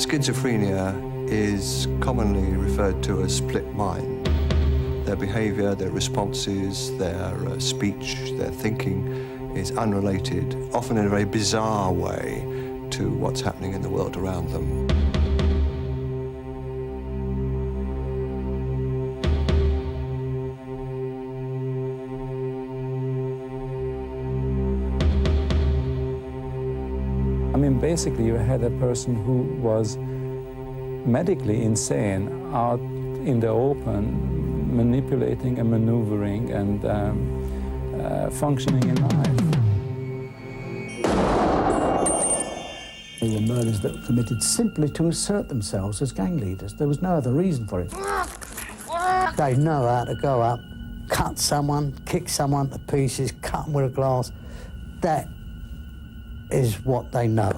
Schizophrenia is commonly referred to as split mind. Their behaviour, their responses, their speech, their thinking is unrelated, often in a very bizarre way, to what's happening in the world around them. I mean, basically, you had a person who was medically insane out in the open, manipulating and maneuvering and functioning in life. They were murders that were committed simply to assert themselves as gang leaders. There was no other reason for it. They know how to go up, cut someone, kick someone to pieces, cut them with a glass. That is what they know.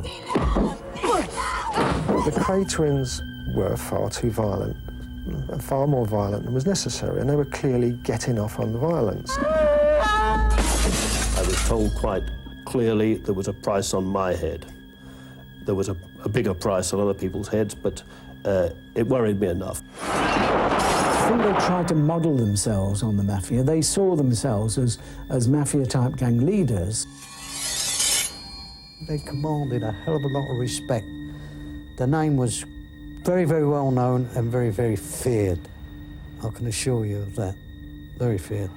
The Kray twins were far too violent, far more violent than was necessary, and they were clearly getting off on the violence. I was told quite clearly there was a price on my head. There was a bigger price on other people's heads, but it worried me enough. I think they tried to model themselves on the mafia. They saw themselves as mafia-type gang leaders. They commanded a hell of a lot of respect. The name was very, very well known and very, very feared. I can assure you of that. Very feared.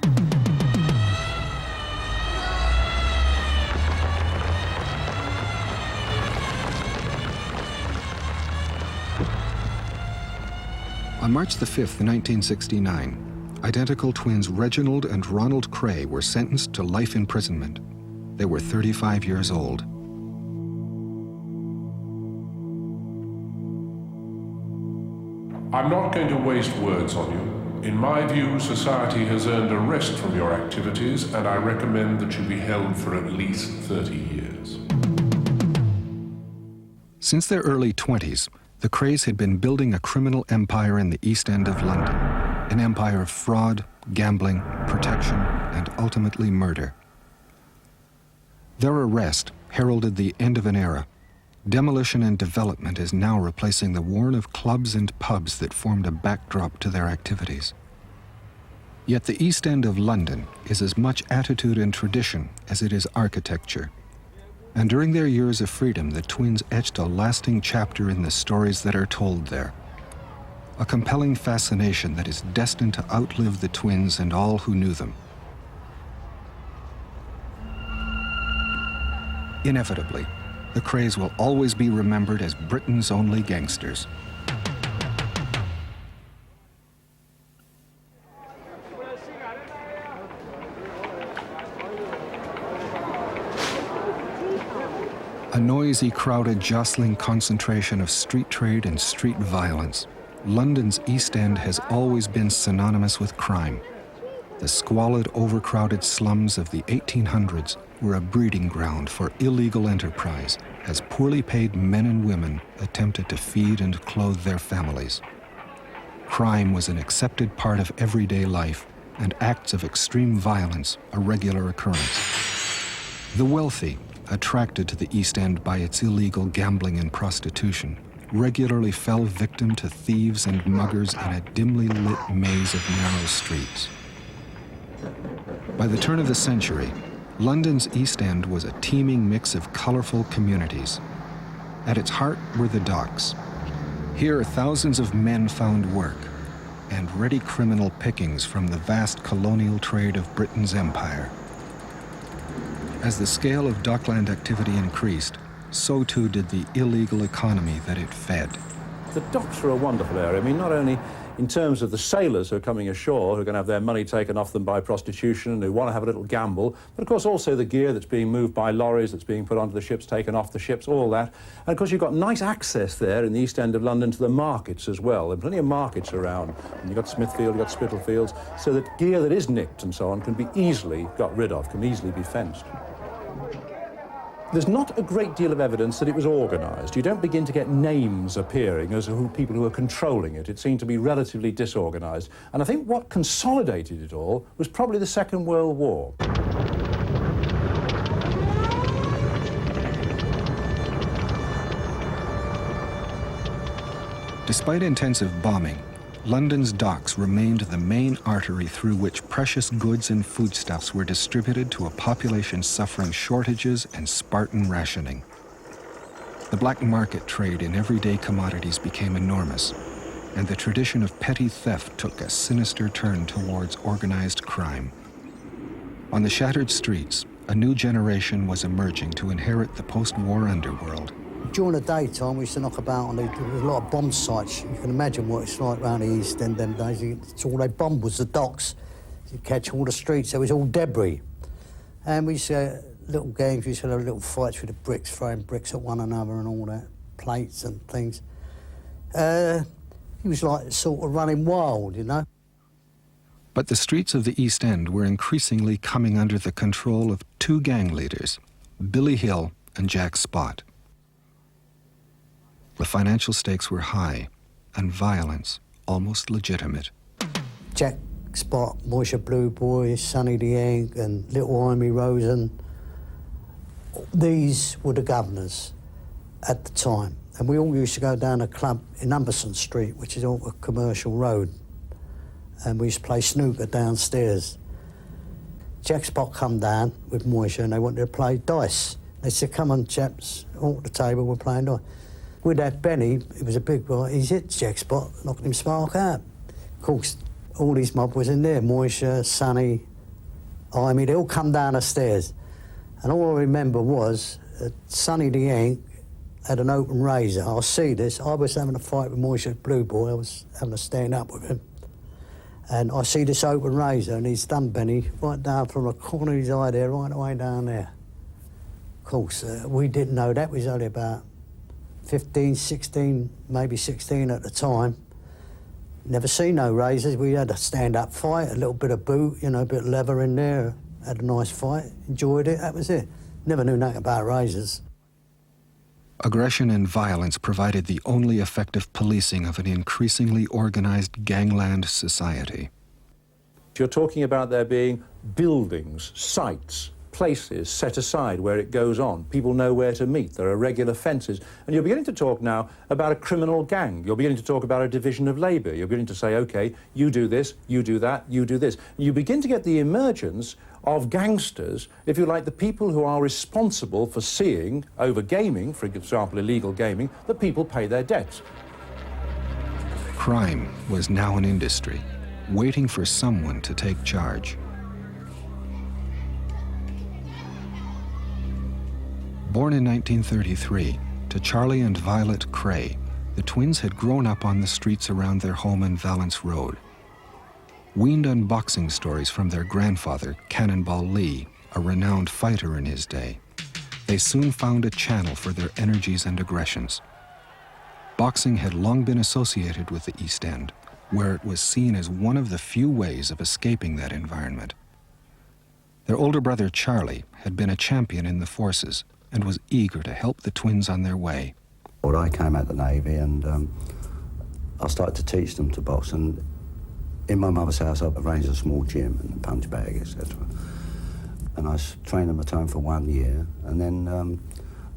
On March the 5th, 1969, identical twins Reginald and Ronald Kray were sentenced to life imprisonment. They were 35 years old. I'm not going to waste words on you. In my view, society has earned a rest from your activities, and I recommend that you be held for at least 30 years. Since their early 20s, the Krays had been building a criminal empire in the East End of London, an empire of fraud, gambling, protection, and ultimately murder. Their arrest heralded the end of an era. Demolition and development is now replacing the warren of clubs and pubs that formed a backdrop to their activities. Yet the East End of London is as much attitude and tradition as it is architecture. And during their years of freedom, the twins etched a lasting chapter in the stories that are told there. A compelling fascination that is destined to outlive the twins and all who knew them. Inevitably, the Krays will always be remembered as Britain's only gangsters. A noisy, crowded, jostling concentration of street trade and street violence, London's East End has always been synonymous with crime. The squalid, overcrowded slums of the 1800s were a breeding ground for illegal enterprise as poorly paid men and women attempted to feed and clothe their families. Crime was an accepted part of everyday life, and acts of extreme violence a regular occurrence. The wealthy, attracted to the East End by its illegal gambling and prostitution, regularly fell victim to thieves and muggers in a dimly lit maze of narrow streets. By the turn of the century, London's East End was a teeming mix of colorful communities. At its heart were the docks. Here, thousands of men found work and ready criminal pickings from the vast colonial trade of Britain's empire. As the scale of dockland activity increased, so too did the illegal economy that it fed. The docks are a wonderful area. I mean, not only in terms of the sailors who are coming ashore, who are going to have their money taken off them by prostitution and who want to have a little gamble, but of course also the gear that's being moved by lorries, that's being put onto the ships, taken off the ships, all that. And of course you've got nice access there in the East End of London to the markets as well. There are plenty of markets around. And you've got Smithfield, you've got Spitalfields, so that gear that is nicked and so on can be easily got rid of, can easily be fenced. There's not a great deal of evidence that it was organised. You don't begin to get names appearing as people who are controlling it. It seemed to be relatively disorganised. And I think what consolidated it all was probably the Second World War. Despite intensive bombing, London's docks remained the main artery through which precious goods and foodstuffs were distributed to a population suffering shortages and Spartan rationing. The black market trade in everyday commodities became enormous, and the tradition of petty theft took a sinister turn towards organized crime. On the shattered streets, a new generation was emerging to inherit the post-war underworld. During the daytime, we used to knock about, and there was a lot of bomb sites. You can imagine what it's like around the East End them days. It's all they bombed was the docks. You catch all the streets, it was all debris. And we used to have little games, we used to have little fights with the bricks, throwing bricks at one another and all that, plates and things. It was like sort of running wild, you know. But the streets of the East End were increasingly coming under the control of two gang leaders, Billy Hill and Jack Spot. The financial stakes were high, and violence almost legitimate. Jack Spot, Moisha Blue Boy, Sonny the Ink, and Little Amy Rosen, these were the governors at the time. And we all used to go down a club in Umberson Street, which is all a commercial road, and we used to play snooker downstairs. Jack Spot come down with Moisha, and they wanted to play dice. They said, come on, chaps, all at the table, we're playing dice. With that Benny, he was a big boy, he's hit Jack Spot, knocking him spark out. Of course, all his mob was in there, Moisha, Sonny, Amy, they all come down the stairs. And all I remember was Sonny the Ink had an open razor. I see this, I was having a fight with Moisha Blue Boy, I was having to stand up with him. And I see this open razor, and he's done Benny right down from the corner of his eye there, right away down there. Of course, we didn't know that, was only about 15, 16, maybe 16 at the time. Never seen no razors. We had a stand-up fight, a little bit of boot, you know, a bit of leather in there. Had a nice fight, enjoyed it, that was it. Never knew nothing about razors. Aggression and violence provided the only effective policing of an increasingly organized gangland society. You're talking about there being buildings, sites, places set aside where it goes on. People know where to meet. There are regular fences. And you're beginning to talk now about a criminal gang. You're beginning to talk about a division of labour. You're beginning to say, OK, you do this, you do that, you do this. And you begin to get the emergence of gangsters, if you like, the people who are responsible for seeing, over gaming, for example, illegal gaming, that people pay their debts. Crime was now an industry, waiting for someone to take charge. Born in 1933 to Charlie and Violet Kray, the twins had grown up on the streets around their home in Valence Road. Weaned on boxing stories from their grandfather, Cannonball Lee, a renowned fighter in his day, they soon found a channel for their energies and aggressions. Boxing had long been associated with the East End, where it was seen as one of the few ways of escaping that environment. Their older brother, Charlie, had been a champion in the forces and was eager to help the twins on their way. Well, I came out of the Navy and I started to teach them to box. And in my mother's house, I arranged a small gym and a punch bag, etc. And I trained them at home for 1 year. And then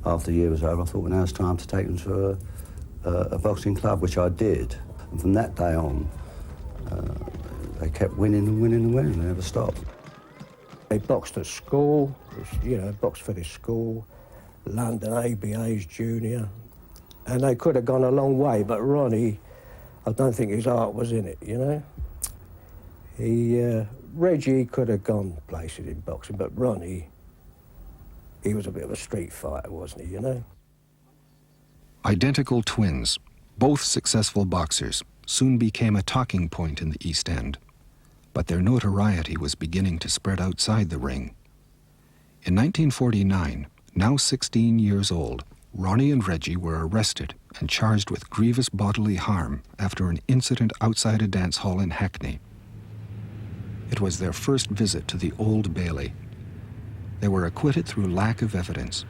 after the year was over, I thought, well, now it's time to take them to a boxing club, which I did. And from that day on, they kept winning and winning and winning. They never stopped. They boxed at school, you know, boxed for their school, London ABA's junior. And they could have gone a long way, but Ronnie, I don't think his heart was in it, you know. Reggie could have gone places in boxing, but Ronnie, he was a bit of a street fighter, wasn't he, you know? Identical twins, both successful boxers, soon became a talking point in the East End. But their notoriety was beginning to spread outside the ring. In 1949, now 16 years old, Ronnie and Reggie were arrested and charged with grievous bodily harm after an incident outside a dance hall in Hackney. It was their first visit to the Old Bailey. They were acquitted through lack of evidence.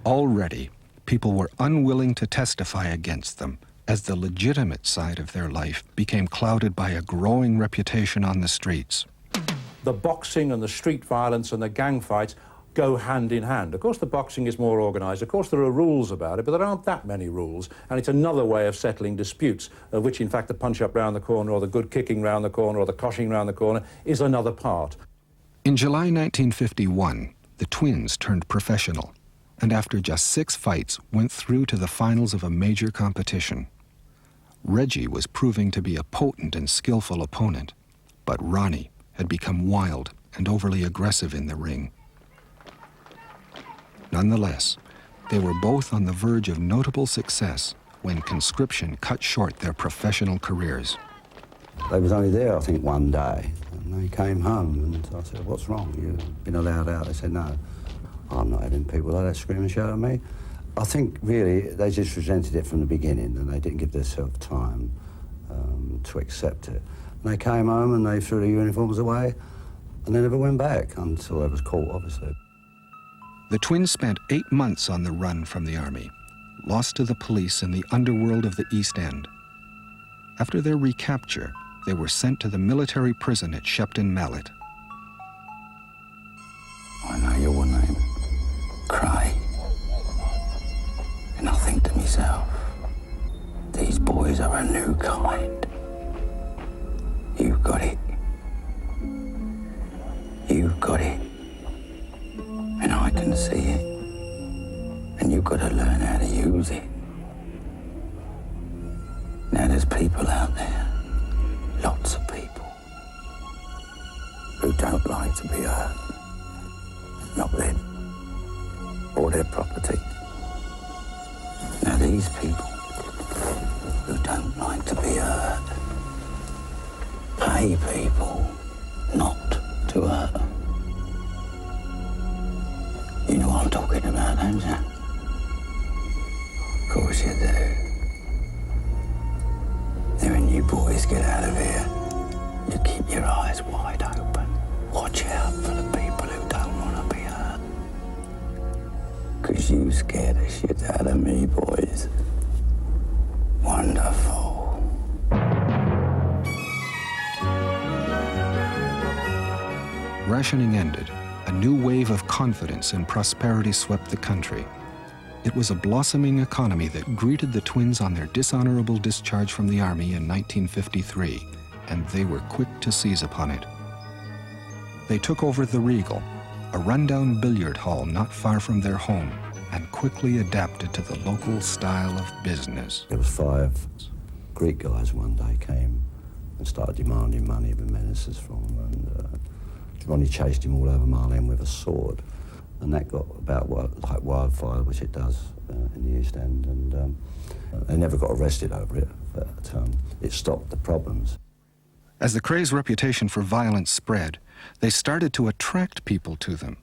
Already, people were unwilling to testify against them, as the legitimate side of their life became clouded by a growing reputation on the streets. The boxing and the street violence and the gang fights go hand in hand. Of course, the boxing is more organised. Of course, there are rules about it, but there aren't that many rules. And it's another way of settling disputes, of which, in fact, the punch-up round the corner or the good kicking round the corner or the coshing round the corner is another part. In July 1951, the twins turned professional, and after just 6 fights, went through to the finals of a major competition. Reggie was proving to be a potent and skillful opponent, but Ronnie had become wild and overly aggressive in the ring. Nonetheless, they were both on the verge of notable success when conscription cut short their professional careers. They was only there, I think, one day, and they came home, and I said, "What's wrong? You've been allowed out?" They said, "No, I'm not having people like that scream and shout at me." I think, really, they just resented it from the beginning, and they didn't give themselves time to accept it. And they came home, and they threw their uniforms away, and they never went back until they was caught, obviously. The twins spent 8 months on the run from the army, lost to the police in the underworld of the East End. After their recapture, they were sent to the military prison at Shepton Mallet. I know your name, Cray. And I think to myself, these boys are a new kind. You've got it. You've got it. And I can see it. And you've got to learn how to use it. Now there's people out there, lots of people, who don't like to be hurt. Not them, or their property. Now these people who don't like to be hurt pay people not to hurt them. You know what I'm talking about, don't you? Of course you do. Now when you boys get out of here, you keep your eyes wide open. Watch out for the people who don't want to be hurt. 'Cause you scared the shit out of me, boys. Wonderful. Rationing ended. A new wave of confidence and prosperity swept the country. It was a blossoming economy that greeted the twins on their dishonorable discharge from the army in 1953, and they were quick to seize upon it. They took over the Regal, a rundown billiard hall not far from their home, and quickly adapted to the local style of business. There was 5 Greek guys one day came and started demanding money and menaces from them, and Ronnie chased him all over Mile End with a sword, and that got about like wildfire, which it does in the East End, and they never got arrested over it, but it stopped the problems. As the Krays' reputation for violence spread, they started to attract people to them.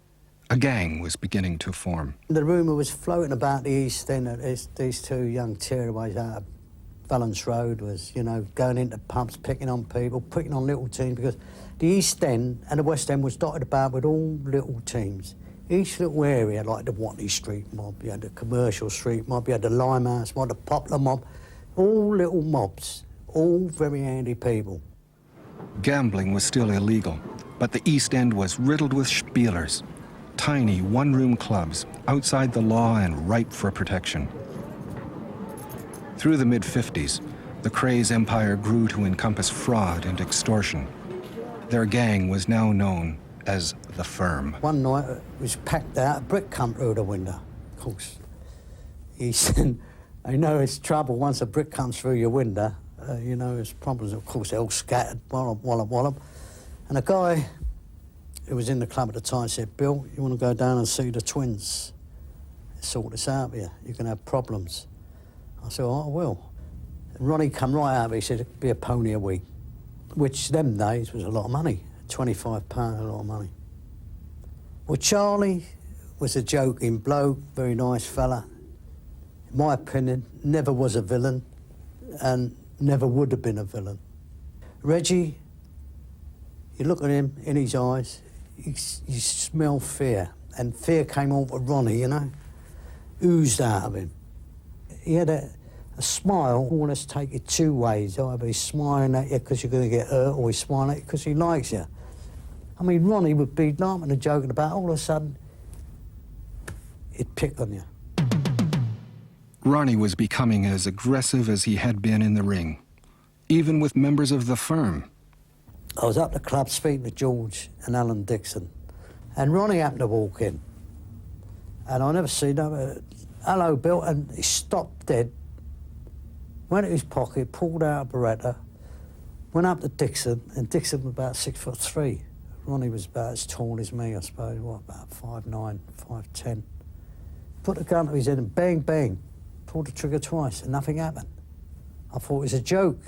A gang was beginning to form. The rumour was floating about the East End that these 2 young tearaways out of Valence Road was, you know, going into pubs, picking on people, picking on little teams, because the East End and the West End was dotted about with all little teams. Each little area, like the Watley Street mob, you had the Commercial Street mob, you had the Limehouse mob, the Poplar mob, all little mobs, all very handy people. Gambling was still illegal, but the East End was riddled with spielers, tiny one-room clubs outside the law and ripe for protection. Through the mid-50s, the Krays' empire grew to encompass fraud and extortion. Their gang was now known as the Firm. One night it was packed out, a brick come through the window. Of course, he said, I know it's trouble once a brick comes through your window. You know, there's problems. Of course, they're all scattered, wallop. And a guy who was in the club at the time said, Bill, you want to go down and see the twins? Sort this out here. You're going to have problems. I said, oh, I will. And Ronnie come right out of it. He said, it'd be a pony a week, which them days was a lot of money. £25, a lot of money. Well, Charlie was a joking bloke, very nice fella. In my opinion, never was a villain and never would have been a villain. Reggie, you look at him in his eyes, you smell fear. And fear came over Ronnie, you know, oozed out of him. He had a smile, almost take it 2 ways. Either he's smiling at you because you're going to get hurt, or he's smiling at you because he likes you. I mean, Ronnie would be laughing and joking about, all of a sudden, he'd pick on you. Ronnie was becoming as aggressive as he had been in the ring, even with members of the firm. I was up the club speaking to George and Alan Dixon, and Ronnie happened to walk in. And I never seen him. Hello, Bill, and he stopped dead, went to his pocket, pulled out a Beretta, went up to Dixon, and Dixon was about 6'3". Ronnie was about as tall as me, I suppose, what, about 5'9", 5'10". Put the gun to his head and bang, bang, pulled the trigger twice, and nothing happened. I thought it was a joke.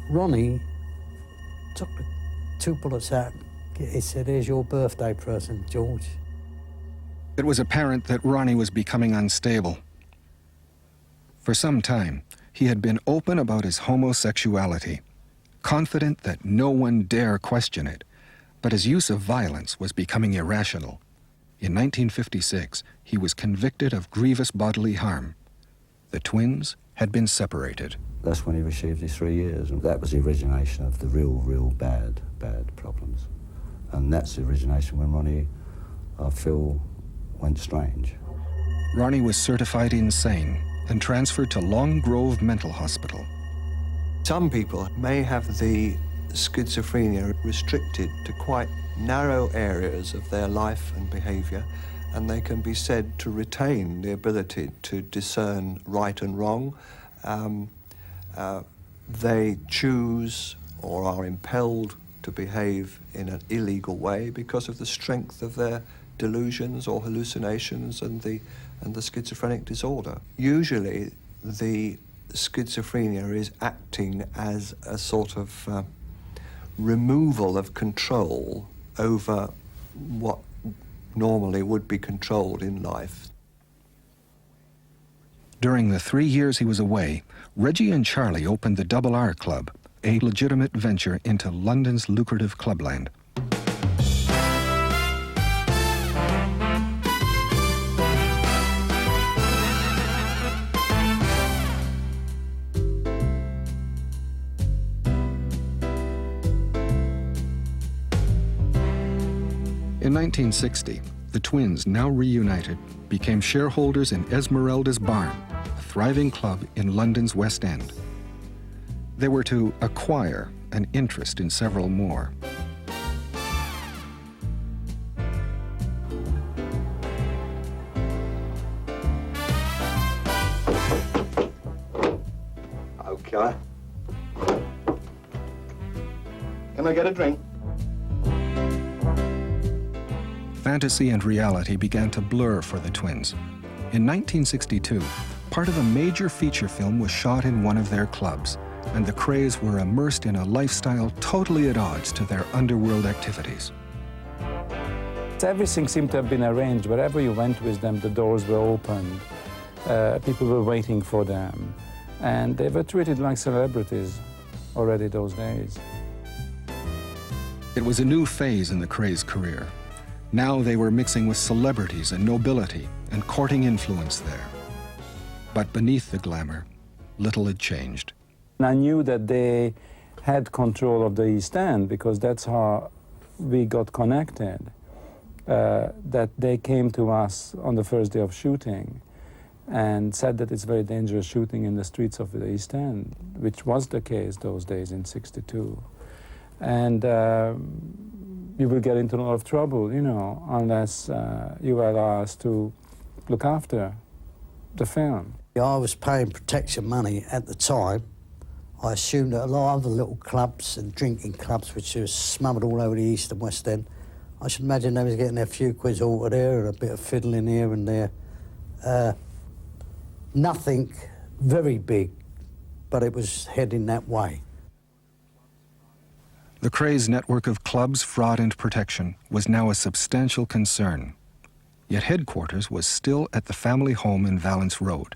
Ronnie took the 2 bullets out. He said, "Here's your birthday present, George." It was apparent that Ronnie was becoming unstable. For some time, he had been open about his homosexuality, confident that no one dare question it, but his use of violence was becoming irrational. In 1956, he was convicted of grievous bodily harm. The twins had been separated. That's when he received his 3 years, and that was the origination of the real bad problems. And that's the origination when Ronnie, I feel, went strange. Ronnie was certified insane and transferred to Long Grove Mental Hospital. Some people may have the schizophrenia restricted to quite narrow areas of their life and behaviour, and they can be said to retain the ability to discern right and wrong. They choose or are impelled to behave in an illegal way because of the strength of their delusions or hallucinations and the schizophrenic disorder. Usually the schizophrenia is acting as a sort of removal of control over what normally would be controlled in life. During the 3 years he was away, Reggie and Charlie opened the Double R Club, a legitimate venture into London's lucrative clubland. In 1960, the twins, now reunited, became shareholders in Esmeralda's Barn, a thriving club in London's West End. They were to acquire an interest in several more. Okay. Can I get a drink? Fantasy and reality began to blur for the twins. In 1962, part of a major feature film was shot in one of their clubs, and the Krays were immersed in a lifestyle totally at odds to their underworld activities. Everything seemed to have been arranged. Wherever you went with them, the doors were opened. People were waiting for them. And they were treated like celebrities already those days. It was a new phase in the Krays' career. Now they were mixing with celebrities and nobility and courting influence there. But beneath the glamour, little had changed. I knew that they had control of the East End because that's how we got connected. That they came to us on the first day of shooting and said that it's very dangerous shooting in the streets of the East End, which was the case those days in '62. And you will get into a lot of trouble, you know, unless you allow us to look after the film. I was paying protection money at the time. I assumed that a lot of other little clubs and drinking clubs, which were smuggled all over the East and West End, I should imagine they was getting their few quids over there and a bit of fiddling here and there. Nothing very big, but it was heading that way. The Krays' network of clubs, fraud, and protection was now a substantial concern. Yet headquarters was still at the family home in Valence Road.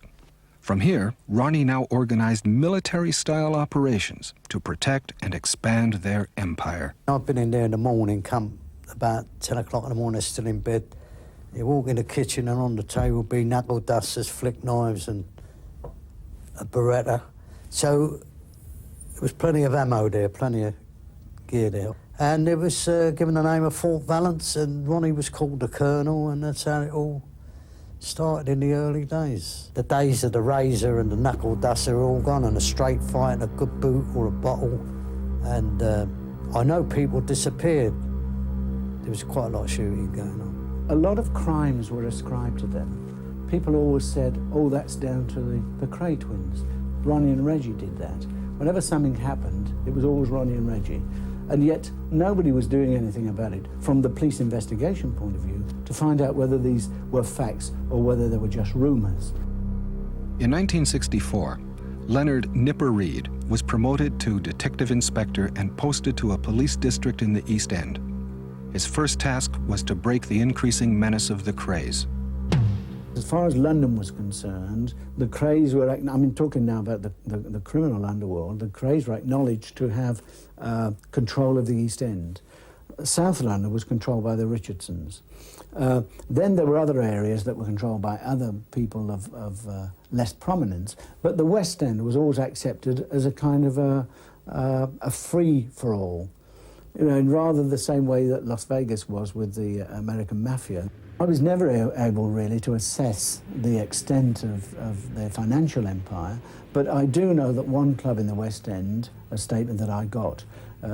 From here, Ronnie now organized military-style operations to protect and expand their empire. I've been in there in the morning, come about 10 o'clock in the morning, they're still in bed. You walk in the kitchen and on the table will be knuckle dusters, flick knives and a Beretta. So there was plenty of ammo there, plenty of gear there. And it was given the name of Fort Valence, and Ronnie was called the Colonel, and that's how it all started in the early days. The days of the razor and the knuckle dust are all gone, and a straight fight and a good boot or a bottle. And I know people disappeared. There was quite a lot of shooting going on. A lot of crimes were ascribed to them. People always said, oh, that's down to the Kray twins. Ronnie and Reggie did that. Whenever something happened, it was always Ronnie and Reggie. And yet, nobody was doing anything about it, from the police investigation point of view, to find out whether these were facts or whether they were just rumours. In 1964, Leonard Nipper Reed was promoted to detective inspector and posted to a police district in the East End. His first task was to break the increasing menace of the Krays. As far as London was concerned, the Krays were, talking now about the criminal underworld, the Krays were acknowledged to have control of the East End. South London was controlled by the Richardsons. Then there were other areas that were controlled by other people of less prominence, but the West End was always accepted as a kind of a free-for-all. You know, rather the same way that Las Vegas was with the American Mafia. I was never able really to assess the extent of their financial empire, but I do know that one club in the West End, a statement that I got,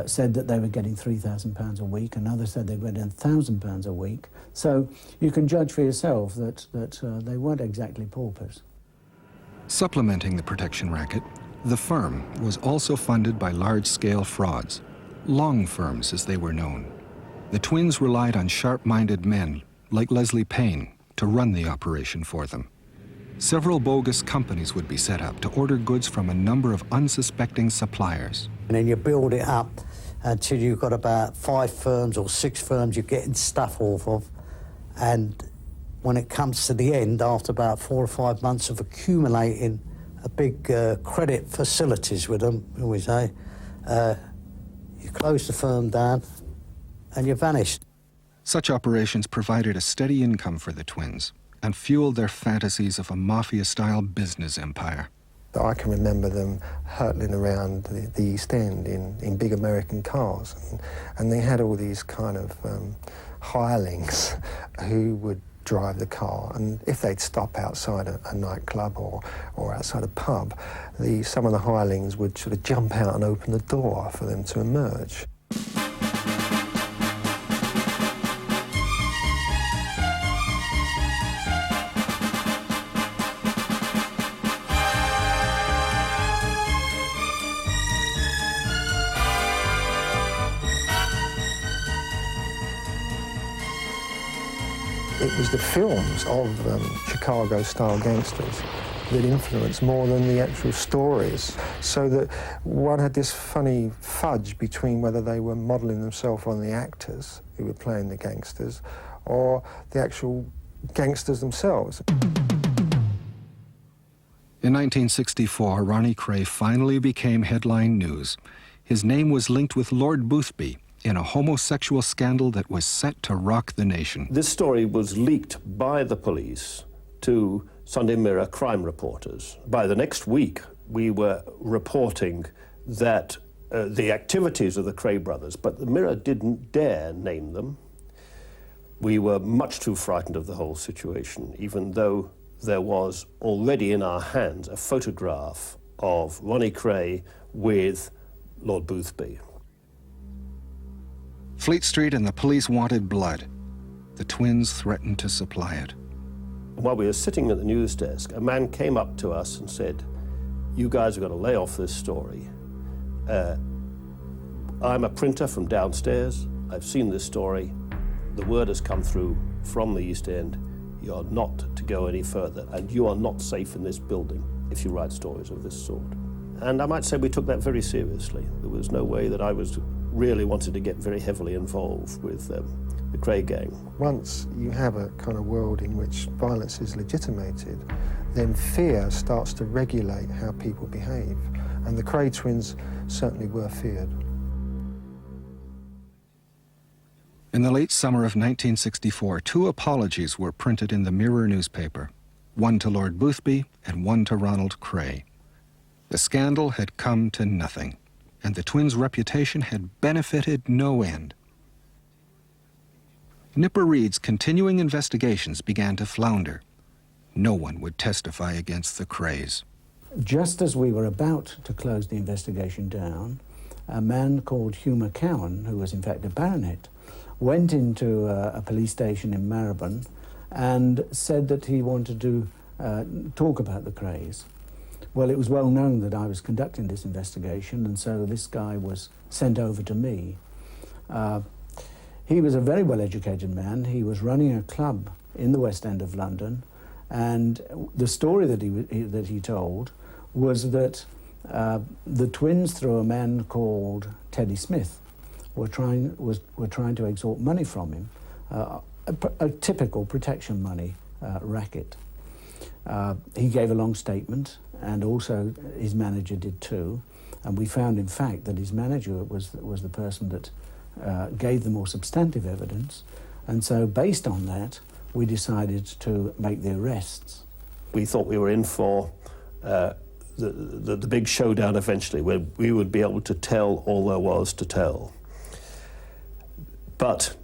said that they were getting £3,000 a week, another said they were getting £1,000 a week. So you can judge for yourself that they weren't exactly paupers. Supplementing the protection racket, the firm was also funded by large-scale frauds, long firms as they were known. The twins relied on sharp-minded men like Leslie Payne to run the operation for them. Several bogus companies would be set up to order goods from a number of unsuspecting suppliers. And then you build it up until you've got about 5 firms or 6 firms you're getting stuff off of. And when it comes to the end, after about 4 or 5 months of accumulating a big credit facilities with them, we say, you close the firm down and you vanish. Such operations provided a steady income for the twins and fueled their fantasies of a mafia-style business empire. I can remember them hurtling around the East End in big American cars, and they had all these kind of hirelings who would drive the car, and if they'd stop outside a nightclub or outside a pub, some of the hirelings would sort of jump out and open the door for them to emerge. It was the films of Chicago-style gangsters that influenced more than the actual stories, so that one had this funny fudge between whether they were modelling themselves on the actors who were playing the gangsters or the actual gangsters themselves. In 1964, Ronnie Kray finally became headline news. His name was linked with Lord Boothby in a homosexual scandal that was set to rock the nation. This story was leaked by the police to Sunday Mirror crime reporters. By the next week, we were reporting that the activities of the Kray brothers, but the Mirror didn't dare name them. We were much too frightened of the whole situation, even though there was already in our hands a photograph of Ronnie Kray with Lord Boothby. Fleet Street and the police wanted blood. The twins threatened to supply it. While we were sitting at the news desk, a man came up to us and said, "You guys are going to lay off this story. I'm a printer from downstairs. I've seen this story. The word has come through from the East End. You are not to go any further, and you are not safe in this building if you write stories of this sort." And I might say we took that very seriously. There was no way that I really wanted to get very heavily involved with the Kray gang. Once you have a kind of world in which violence is legitimated, then fear starts to regulate how people behave. And the Kray twins certainly were feared. In the late summer of 1964, 2 apologies were printed in the Mirror newspaper, one to Lord Boothby and one to Ronald Kray. The scandal had come to nothing. and the twins' reputation had benefited no end. Nipper Reed's continuing investigations began to flounder. No one would testify against the Krays. Just as we were about to close the investigation down, a man called Hugh McCowan, who was in fact a baronet, went into a police station in Marylebone and said that he wanted to talk about the Krays. Well, it was well known that I was conducting this investigation, and so this guy was sent over to me. He was a very well-educated man. He was running a club in the West End of London, and the story that he told was that the twins, through a man called Teddy Smith, were trying to extort money from him, a typical protection money racket. He gave a long statement, and also his manager did too, and we found in fact that his manager was the person that gave the more substantive evidence, and so based on that we decided to make the arrests. We thought we were in for the big showdown eventually, where we would be able to tell all there was to tell. But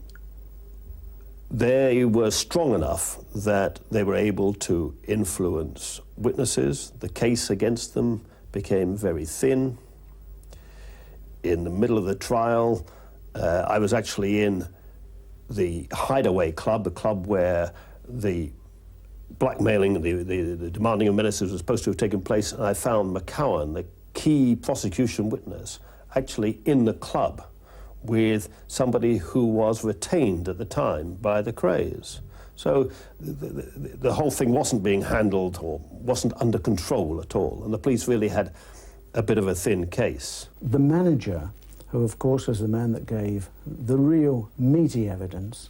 they were strong enough that they were able to influence witnesses. The case against them became very thin. In the middle of the trial, I was actually in the hideaway club, the club where the blackmailing, the demanding of menaces was supposed to have taken place, and I found McCowan, the key prosecution witness, actually in the club with somebody who was retained at the time by the Krays. So the whole thing wasn't being handled or wasn't under control at all, and the police really had a bit of a thin case. The manager, who of course was the man that gave the real meaty evidence,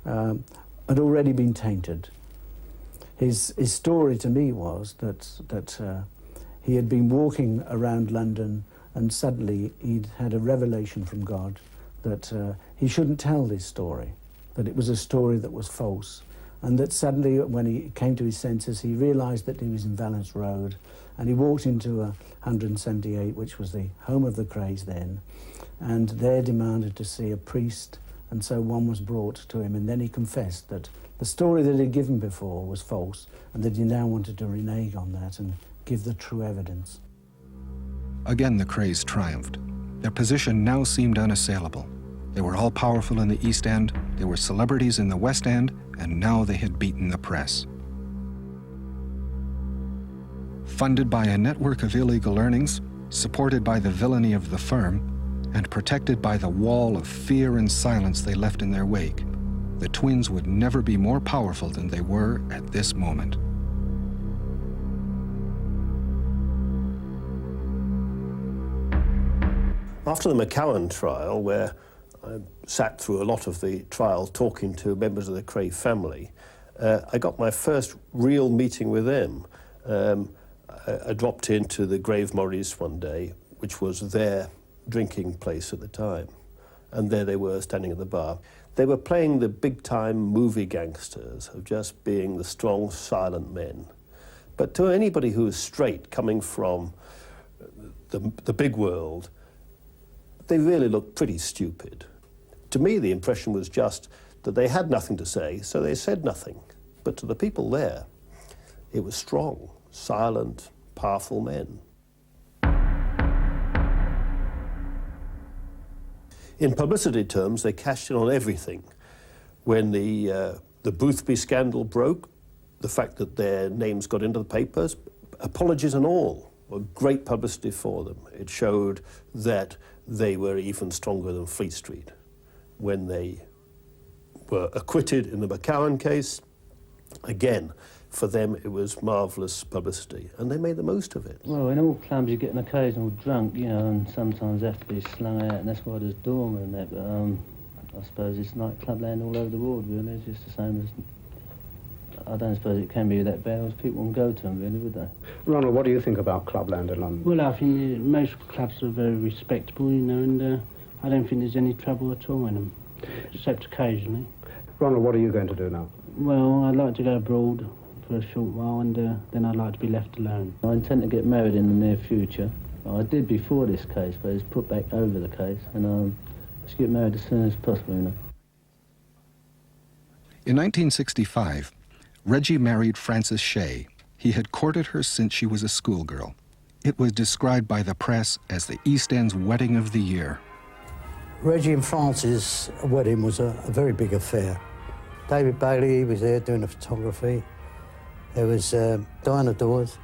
had already been tainted. His story to me was that he had been walking around London and suddenly he'd had a revelation from God that he shouldn't tell this story, that it was a story that was false, and that suddenly when he came to his senses he realised that he was in Valence Road, and he walked into 178, which was the home of the Krays then, and there demanded to see a priest, and so one was brought to him, and then he confessed that the story that he'd given before was false, and that he now wanted to renege on that and give the true evidence. Again, the Krays triumphed. Their position now seemed unassailable. They were all powerful in the East End, they were celebrities in the West End, and now they had beaten the press. Funded by a network of illegal earnings, supported by the villainy of the firm, and protected by the wall of fear and silence they left in their wake, the twins would never be more powerful than they were at this moment. After the McCowan trial, where I sat through a lot of the trial talking to members of the Cray family, I got my first real meeting with them. I dropped into the Grave Maurice one day, which was their drinking place at the time, and there they were standing at the bar. They were playing the big-time movie gangsters of just being the strong, silent men. But to anybody who was straight, coming from the big world, they really looked pretty stupid. To me, the impression was just that they had nothing to say, so they said nothing. But to the people there, it was strong, silent, powerful men. In publicity terms, they cashed in on everything. When the Boothby scandal broke, the fact that their names got into the papers, apologies and all, were great publicity for them. It showed that they were even stronger than Fleet Street. When they were acquitted in the McCowan case, again, for them it was marvellous publicity, and they made the most of it. Well, in all clubs you get an occasional drunk, you know, and sometimes have to be slung out, and that's why there's doormen and that, but I suppose it's like clubland all over the world, really. It's just the same as... I don't suppose it can be that bad, because people won't go to them, really, would they? Ronald, what do you think about clubland in London? Well, I think most clubs are very respectable, you know, and I don't think there's any trouble at all in them, except occasionally. Ronald, what are you going to do now? Well, I'd like to go abroad for a short while, and then I'd like to be left alone. I intend to get married in the near future, I did before this case, but it's put back over the case, and I should get married as soon as possible, you know. In 1965, Reggie married Frances Shea. He had courted her since she was a schoolgirl. It was described by the press as the East End's wedding of the year. Reggie and Frances' wedding was a very big affair. David Bailey, he was there doing the photography. There was Diana Dawes,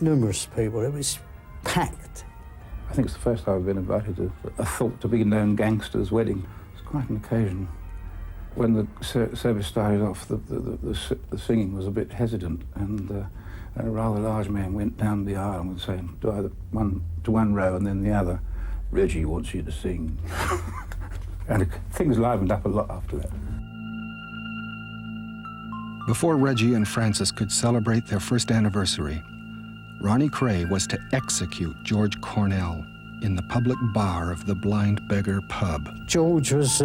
numerous people. It was packed. I think it's the first time I've been invited to a thought-to-be-known gangster's wedding. It's quite an occasion. When the service started off, the singing was a bit hesitant, and a rather large man went down the aisle and was saying to either one row and then the other, "Reggie wants you to sing." And things livened up a lot after that. Before Reggie and Frances could celebrate their first anniversary, Ronnie Kray was to execute George Cornell in the public bar of the Blind Beggar pub. George was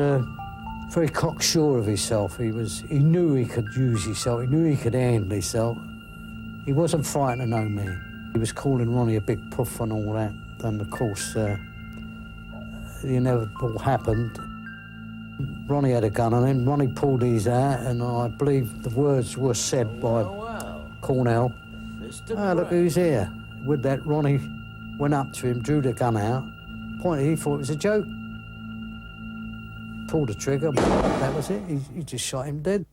very cocksure of himself. He knew he could use himself. He knew he could handle himself. He wasn't frightened of no man. He was calling Ronnie a big puff and all that. And of course, the inevitable happened. Ronnie had a gun on him. Ronnie pulled his out, and I believe the words were said by Cornell. "Ah, look who's here." With that, Ronnie went up to him, drew the gun out, pointed. He thought it was a joke. Pulled the trigger. That was it. He just shot him dead.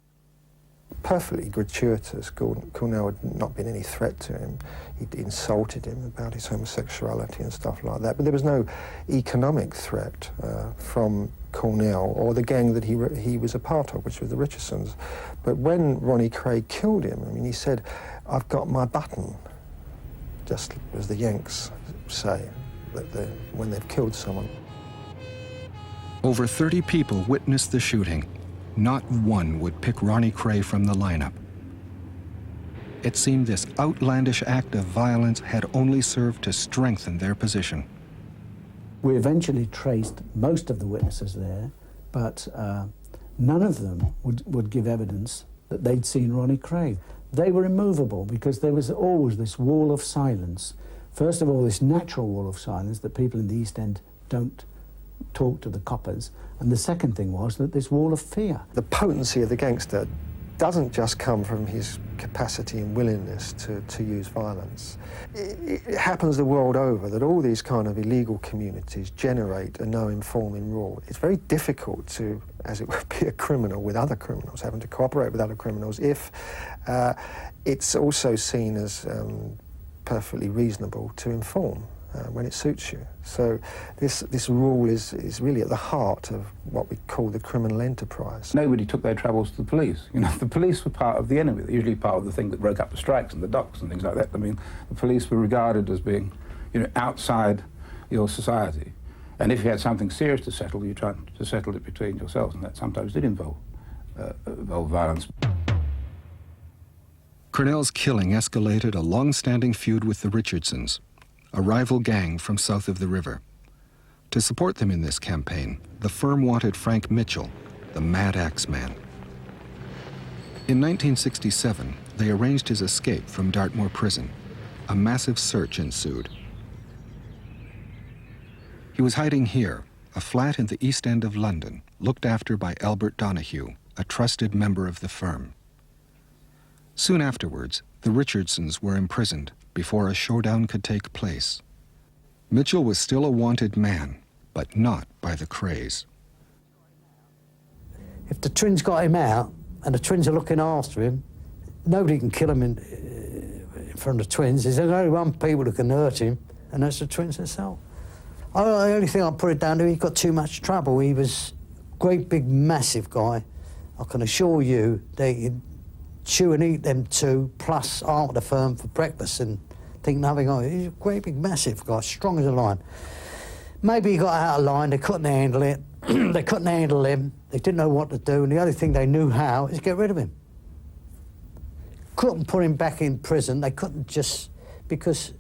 Perfectly gratuitous. Cornell had not been any threat to him. He'd insulted him about his homosexuality and stuff like that. But there was no economic threat from Cornell or the gang that he was a part of, which was the Richardsons. But when Ronnie Kray killed him, I mean, he said, "I've got my button," just as the Yanks say when they've killed someone. Over 30 people witnessed the shooting. Not one would pick Ronnie Kray from the lineup. It seemed this outlandish act of violence had only served to strengthen their position. We eventually traced most of the witnesses there, but none of them would give evidence that they'd seen Ronnie Kray. They were immovable because there was always this wall of silence. First of all, this natural wall of silence that people in the East End don't talk to the coppers. And the second thing was that this wall of fear. The potency of the gangster doesn't just come from his capacity and willingness to use violence. It happens the world over that all these kind of illegal communities generate a no-informing rule. It's very difficult to, as it would be a criminal with other criminals, having to cooperate with other criminals, if it's also seen as perfectly reasonable to inform when it suits you. So this rule is really at the heart of what we call the criminal enterprise. Nobody took their troubles to the police. You know, the police were part of the enemy. They're usually part of the thing that broke up the strikes and the docks and things like that. I mean, the police were regarded as being, you know, outside your society. And if you had something serious to settle, you tried to settle it between yourselves, and that sometimes did involve violence. Cornell's killing escalated a long-standing feud with the Richardsons, a rival gang from south of the river. To support them in this campaign, the firm wanted Frank Mitchell, the Mad Axe Man. In 1967, they arranged his escape from Dartmoor Prison. A massive search ensued. He was hiding here, a flat in the East End of London, looked after by Albert Donahue, a trusted member of the firm. Soon afterwards, the Richardsons were imprisoned before a showdown could take place. Mitchell was still a wanted man, but not by the Krays. If the twins got him out, and the twins are looking after him, nobody can kill him in front of the twins. There's only one people who can hurt him, and that's the twins themselves. The only thing I put it down to, he got too much trouble. He was a great big massive guy. I can assure you that he'd chew and eat them two, plus half of the firm for breakfast and think nothing of it. He's a great big massive guy, strong as a lion. Maybe he got out of line, they couldn't handle it. They couldn't handle him, they didn't know what to do, and the only thing they knew how is get rid of him. Couldn't put him back in prison, they couldn't just, because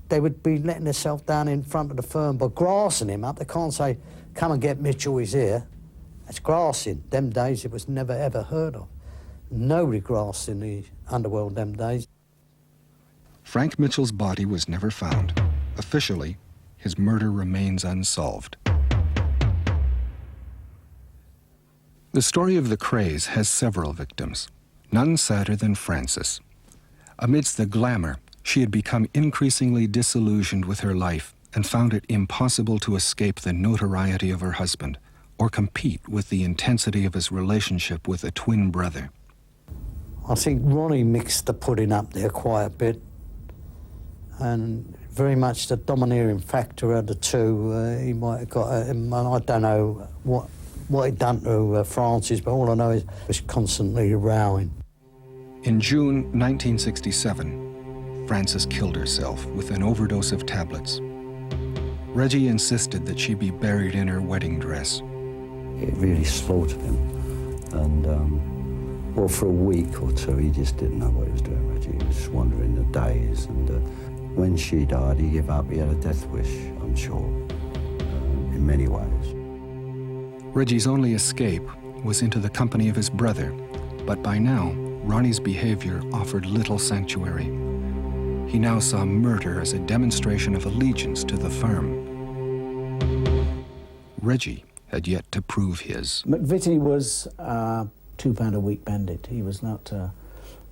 they would be letting themselves down in front of the firm by grassing him up. They can't say, "Come and get Mitchell, he's here." That's grassing. Them days it was never ever heard of. Nobody grassed in the underworld them days. Frank Mitchell's body was never found. Officially, his murder remains unsolved. The story of the Krays has several victims, none sadder than Frances. Amidst the glamour, she had become increasingly disillusioned with her life and found it impossible to escape the notoriety of her husband or compete with the intensity of his relationship with a twin brother. I think Ronnie mixed the pudding up there quite a bit, and very much the domineering factor of the two. He might have got, I don't know what he'd done to Francis, but all I know is he was constantly rowing. In June 1967, Frances killed herself with an overdose of tablets. Reggie insisted that she be buried in her wedding dress. It really slaughtered him, and well, for a week or two, he just didn't know what he was doing, Reggie. He was wandering the days, and when she died, he gave up. He had a death wish, I'm sure, in many ways. Reggie's only escape was into the company of his brother, but by now, Ronnie's behavior offered little sanctuary. He now saw murder as a demonstration of allegiance to the firm. Reggie had yet to prove his. McVitie was a £2-a-week bandit. He was not a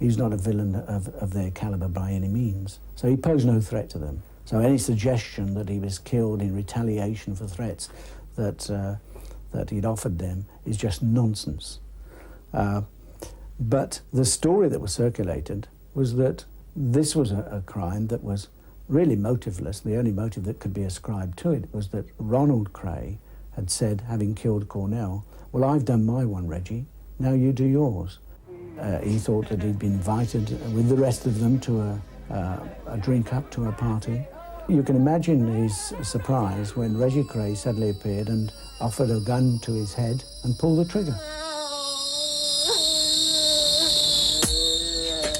villain of their calibre by any means. So he posed no threat to them. So any suggestion that he was killed in retaliation for threats that he'd offered them is just nonsense. But the story that was circulated was that this was a crime that was really motiveless. The only motive that could be ascribed to it was that Ronald Kray had said, having killed Cornell, "Well, I've done my one, Reggie, now you do yours." He thought that he'd been invited with the rest of them to a drink-up to a party. You can imagine his surprise when Reggie Kray suddenly appeared and offered a gun to his head and pulled the trigger.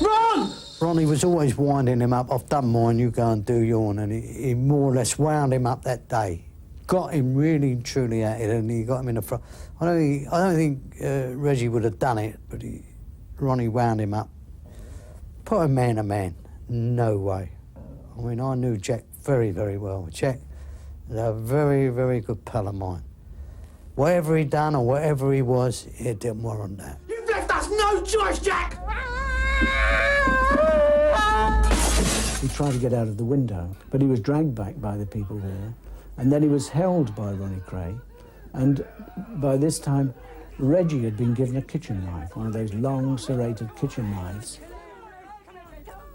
Run! Ronnie was always winding him up. "I've done mine, you go and do yours," and he more or less wound him up that day. Got him really and truly at it, and he got him in the front. I don't think Reggie would have done it, but Ronnie wound him up. Put a man to man, no way. I mean, I knew Jack very, very well. Jack was a very, very good pal of mine. Whatever he'd done or whatever he was, it didn't warrant that. You've left us no choice, Jack! He tried to get out of the window, but he was dragged back by the people there, and then he was held by Ronnie Kray, and by this time, Reggie had been given a kitchen knife, one of those long, serrated kitchen knives.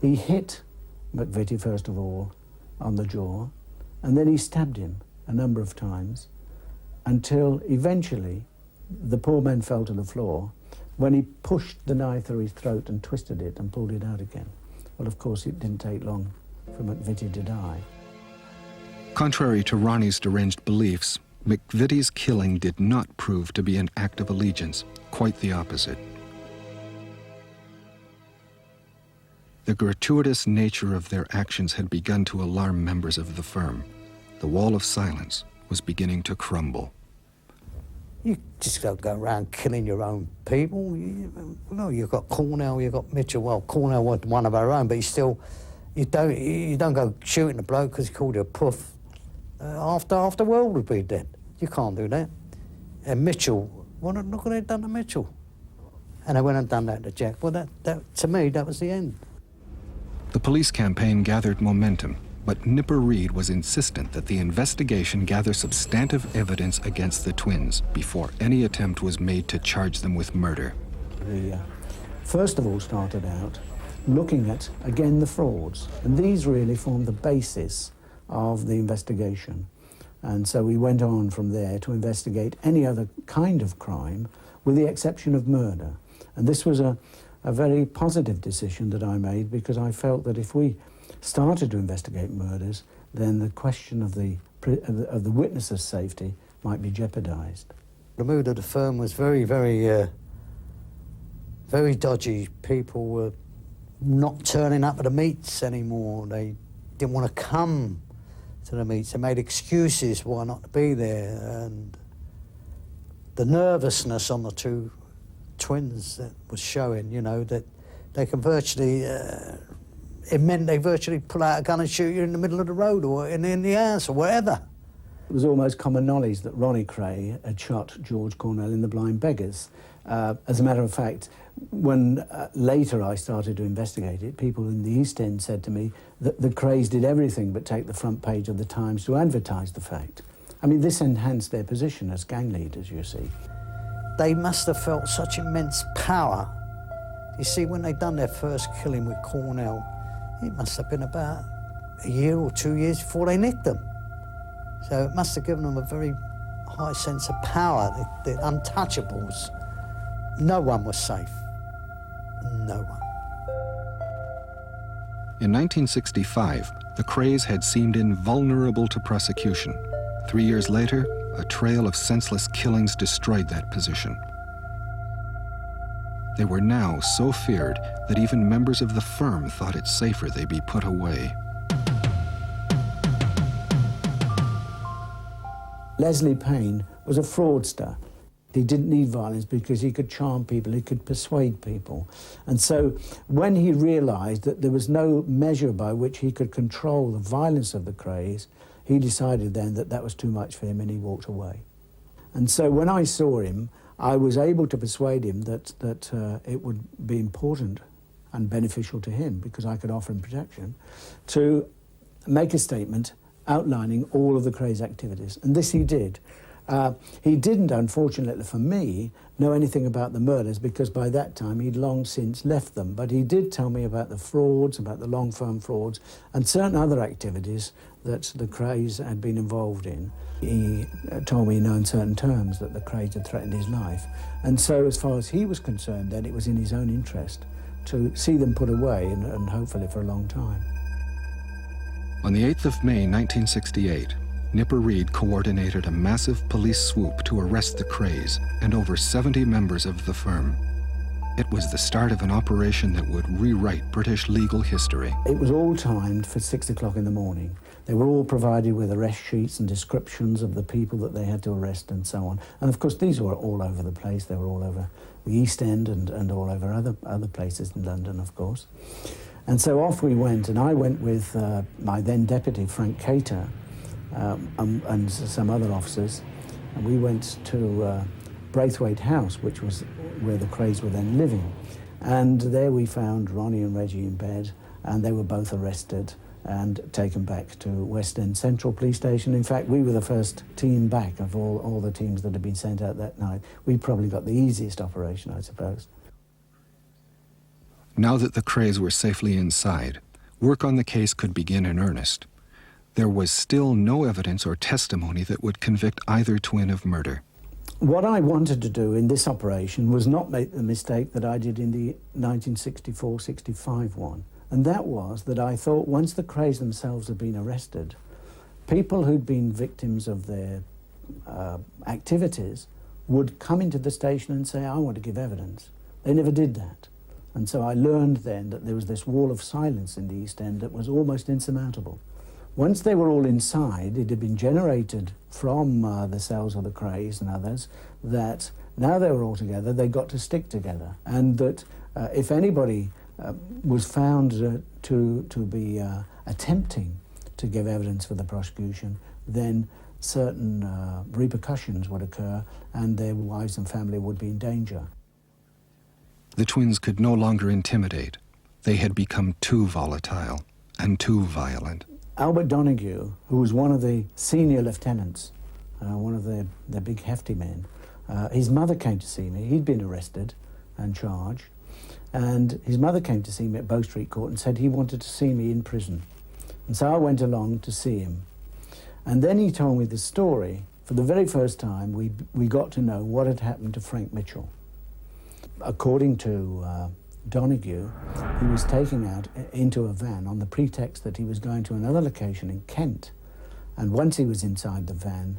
He hit McVitie, first of all, on the jaw, and then he stabbed him a number of times until eventually the poor man fell to the floor when he pushed the knife through his throat and twisted it and pulled it out again. Well, of course, it didn't take long for McVitie to die. Contrary to Ronnie's deranged beliefs, McVitie's killing did not prove to be an act of allegiance, quite the opposite. The gratuitous nature of their actions had begun to alarm members of the firm. The wall of silence was beginning to crumble. You just don't go around killing your own people. You've got Cornell, you've got Mitchell. Well, Cornell wasn't one of our own, but you don't go shooting a bloke because he called you a puff. Half the world would be dead. You can't do that. And Mitchell, well, look what they'd done to Mitchell. And they went and done that to Jack. Well, that to me, that was the end. The police campaign gathered momentum, but Nipper Reid was insistent that the investigation gather substantive evidence against the twins before any attempt was made to charge them with murder. We first of all started out looking at, again, the frauds. And these really formed the basis of the investigation. And so we went on from there to investigate any other kind of crime, with the exception of murder. And this was a very positive decision that I made, because I felt that if we started to investigate murders, then the question of the witnesses' safety might be jeopardised. The mood of the firm was very, very, very dodgy. People were not turning up at the meets anymore. They didn't want to come to the meets. They made excuses why not to be there. And the nervousness on the two twins that was showing, that they can virtually it meant they virtually pull out a gun and shoot you in the middle of the road or in the house or wherever. It was almost common knowledge that Ronnie Kray had shot George Cornell in The Blind Beggars. As a matter of fact, when later I started to investigate it, people in the East End said to me that the Krays did everything but take the front page of the Times to advertise the fact. I mean, this enhanced their position as gang leaders, you see. They must have felt such immense power. You see, when they'd done their first killing with Cornell, it must have been about a year or 2 years before they nicked them. So it must have given them a very high sense of power, the untouchables. No one was safe. No one. In 1965, the Krays had seemed invulnerable to prosecution. 3 years later, a trail of senseless killings destroyed that position. They were now so feared that even members of the firm thought it safer they be put away. Leslie Payne was a fraudster. He didn't need violence because he could charm people, he could persuade people. And so when he realised that there was no measure by which he could control the violence of the Krays, he decided then that that was too much for him and he walked away. And so when I saw him, I was able to persuade him that it would be important and beneficial to him, because I could offer him protection, to make a statement outlining all of the Krays' activities. And this he did. He didn't, unfortunately for me, know anything about the murders, because by that time he'd long since left them. But he did tell me about the frauds, about the long-firm frauds, and certain other activities that the Krays had been involved in. He told me in uncertain terms that the Krays had threatened his life. And so as far as he was concerned, then it was in his own interest to see them put away, and hopefully for a long time. On the 8th of May, 1968, Nipper Reid coordinated a massive police swoop to arrest the Krays and over 70 members of the firm. It was the start of an operation that would rewrite British legal history. It was all timed for 6 o'clock in the morning. They were all provided with arrest sheets and descriptions of the people that they had to arrest and so on. And of course, these were all over the place. They were all over the East End and all over other places in London, of course. And so off we went, and I went with my then deputy, Frank Cater, and some other officers, and we went to Braithwaite House, which was where the Krays were then living. And there we found Ronnie and Reggie in bed, and they were both arrested and taken back to West End Central Police Station. In fact, we were the first team back of all the teams that had been sent out that night. We probably got the easiest operation, I suppose. Now that the Krays were safely inside, work on the case could begin in earnest. There was still no evidence or testimony that would convict either twin of murder. What I wanted to do in this operation was not make the mistake that I did in the 1964-65 one. And that was that I thought once the Krays themselves had been arrested, people who'd been victims of their activities would come into the station and say, I want to give evidence. They never did that. And so I learned then that there was this wall of silence in the East End that was almost insurmountable. Once they were all inside, it had been generated from the cells of the Krays and others that now they were all together, they got to stick together. And that if anybody was found to be attempting to give evidence for the prosecution, then certain repercussions would occur and their wives and family would be in danger. The twins could no longer intimidate. They had become too volatile and too violent. Albert Donoghue, who was one of the senior lieutenants, one of the big hefty men, his mother came to see me. He'd been arrested and charged, and his mother came to see me at Bow Street Court and said he wanted to see me in prison. And so I went along to see him. And then he told me the story. For the very first time, we got to know what had happened to Frank Mitchell. According to Donoghue, he was taken out into a van on the pretext that he was going to another location in Kent. And once he was inside the van,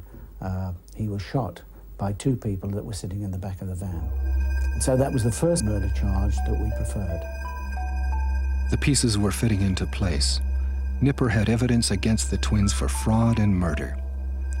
he was shot by two people that were sitting in the back of the van. And so that was the first murder charge that we preferred. The pieces were fitting into place. Nipper had evidence against the twins for fraud and murder.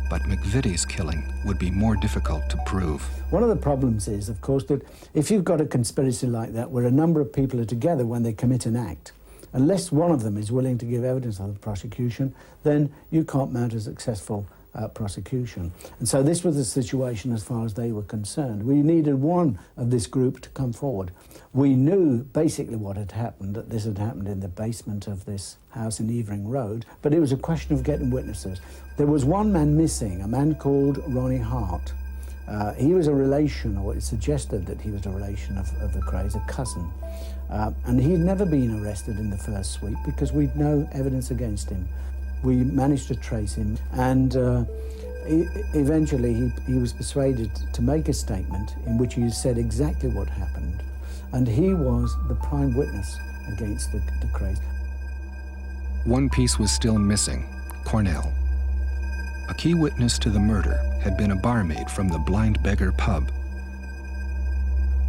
But McVitie's killing would be more difficult to prove. One of the problems is, of course, that if you've got a conspiracy like that where a number of people are together when they commit an act, Unless one of them is willing to give evidence of the prosecution, then you can't mount a successful prosecution. And so this was the situation as far as they were concerned. We needed one of this group to come forward. We knew basically what had happened, that this had happened in the basement of this house in Evering Road, but it was a question of getting witnesses. There was one man missing, a man called Ronnie Hart. He was a relation, or it suggested that he was a relation of the Krays, a cousin. And he'd never been arrested in the first sweep because we'd no evidence against him. We managed to trace him, and eventually he was persuaded to make a statement in which he said exactly what happened, and he was the prime witness against the Krays. One piece was still missing, Cornell. A key witness to the murder had been a barmaid from the Blind Beggar pub.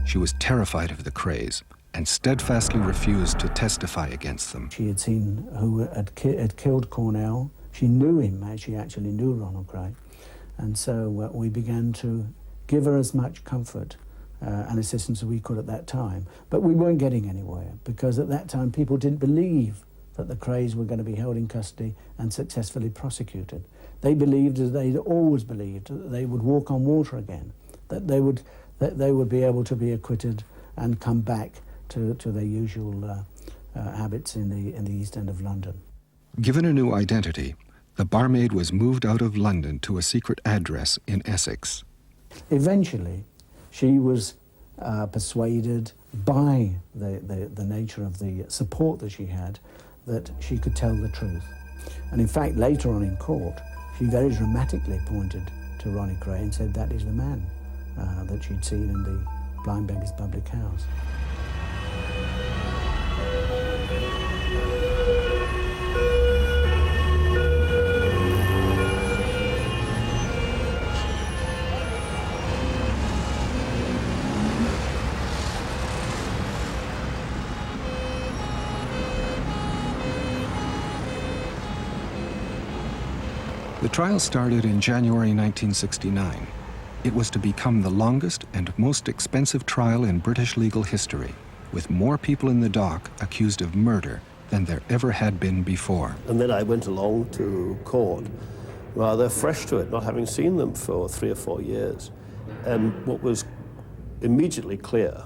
She was terrified of the Krays and steadfastly refused to testify against them. She had seen who had killed Cornell. She knew him, she actually knew Ronald Kray. And so we began to give her as much comfort and assistance as we could at that time. But we weren't getting anywhere, because at that time people didn't believe that the Krays were going to be held in custody and successfully prosecuted. They believed, as they'd always believed, that they would walk on water again, that they would be able to be acquitted and come back to their usual habits in the East End of London. Given a new identity, the barmaid was moved out of London to a secret address in Essex. Eventually, she was persuaded by the nature of the support that she had that she could tell the truth. And in fact, later on in court, she very dramatically pointed to Ronnie Kray and said that is the man that she'd seen in the Blind Beggar's public house. The trial started in January 1969. It was to become the longest and most expensive trial in British legal history, with more people in the dock accused of murder than there ever had been before. And then I went along to court, rather fresh to it, not having seen them for 3 or 4 years. And what was immediately clear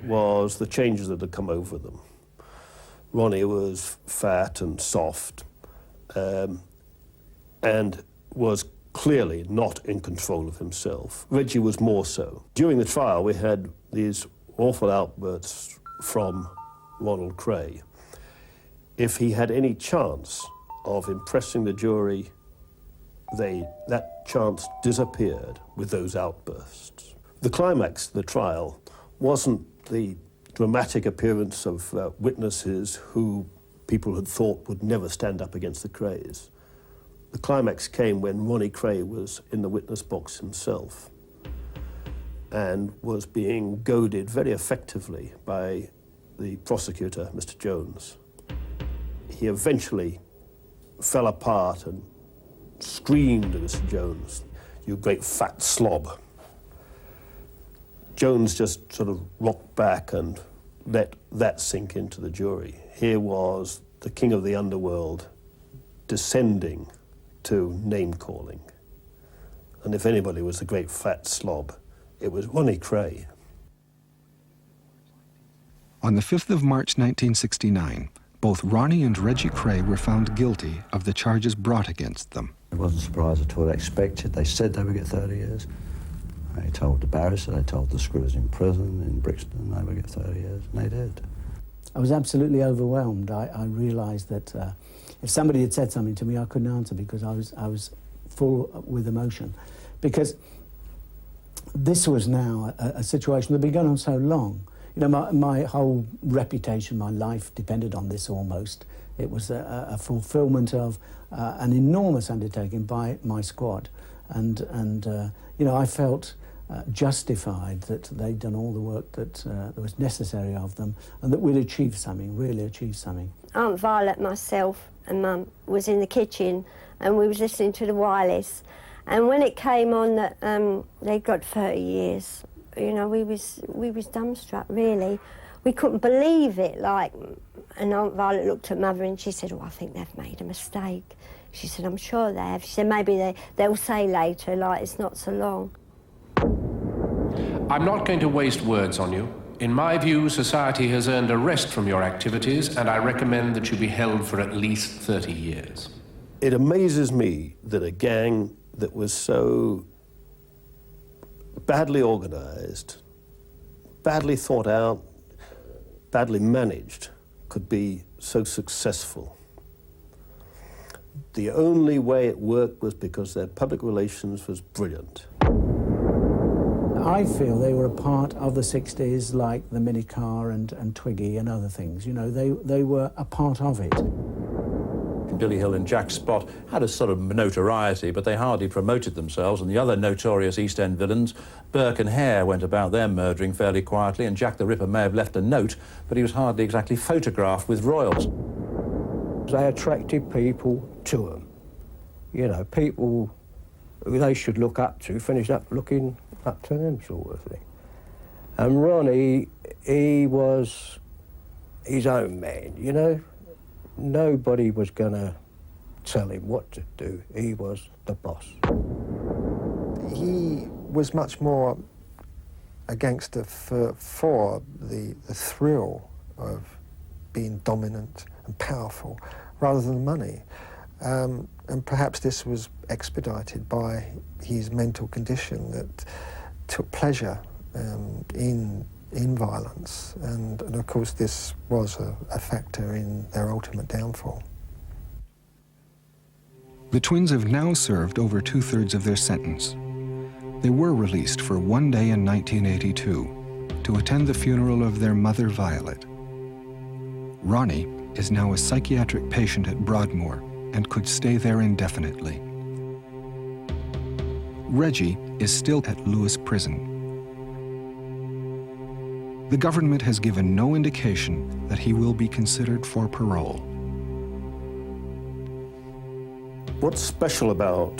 was the changes that had come over them. Ronnie was fat and soft, and was clearly not in control of himself. Reggie was more so. During the trial, we had these awful outbursts from Ronald Kray. If he had any chance of impressing the jury, that chance disappeared with those outbursts. The climax of the trial wasn't the dramatic appearance of witnesses who people had thought would never stand up against the Krays. The climax came when Ronnie Kray was in the witness box himself and was being goaded very effectively by the prosecutor, Mr. Jones. He eventually fell apart and screamed at Mr. Jones, "You great fat slob." Jones just sort of rocked back and let that sink into the jury. Here was the king of the underworld descending to name-calling. And if anybody was the great fat slob, it was Ronnie Kray. On the 5th of March 1969, both Ronnie and Reggie Kray were found guilty of the charges brought against them. I wasn't surprised at all. I expected. They said they would get 30 years. They told the barrister, they told the screws in prison in Brixton they would get 30 years, and they did. I was absolutely overwhelmed. I realised that if somebody had said something to me, I couldn't answer because I was full with emotion. Because this was now a situation that had been going on so long. You know, my whole reputation, my life depended on this almost. It was a fulfilment of an enormous undertaking by my squad. And you know, I felt justified that they'd done all the work that was necessary of them and that we'd achieved something, really achieved something. Aunt Violet, myself and Mum was in the kitchen and we was listening to the wireless, and when it came on that they got 30 years, you know, we was dumbstruck, really. We couldn't believe it, like, And Aunt Violet looked at Mother and she said, oh, I think they've made a mistake. She said, I'm sure they have. She said, maybe they'll say later, like, it's not so long. I'm not going to waste words on you. In my view, society has earned a rest from your activities, and I recommend that you be held for at least 30 years. It amazes me that a gang that was so badly organized, badly thought out, badly managed, could be so successful. The only way it worked was because their public relations was brilliant. I feel they were a part of the 60s, like the minicar and Twiggy and other things. You know, they were a part of it. Billy Hill and Jack Spot had a sort of notoriety, but they hardly promoted themselves, and the other notorious East End villains, Burke and Hare, went about their murdering fairly quietly, and Jack the Ripper may have left a note, but he was hardly exactly photographed with royals. They attracted people to them. You know, people who they should look up to finished up looking up to them, sort of thing. And Ronnie, he was his own man, you know. Nobody was going to tell him what to do. He was the boss. He was much more a gangster for the thrill of being dominant and powerful rather than money. And perhaps this was expedited by his mental condition that took pleasure in violence, and of course this was a factor in their ultimate downfall. The twins have now served over 2/3 of their sentence. They were released for one day in 1982 to attend the funeral of their mother, Violet. Ronnie is now a psychiatric patient at Broadmoor and could stay there indefinitely. Reggie is still at Lewis Prison. The government has given no indication that he will be considered for parole. What's special about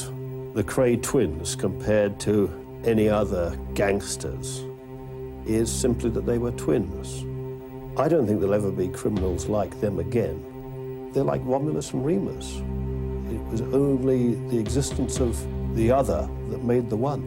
the Kray twins compared to any other gangsters is simply that they were twins. I don't think there'll ever be criminals like them again. They're like Romulus and Remus. It was only the existence of the other that made the one.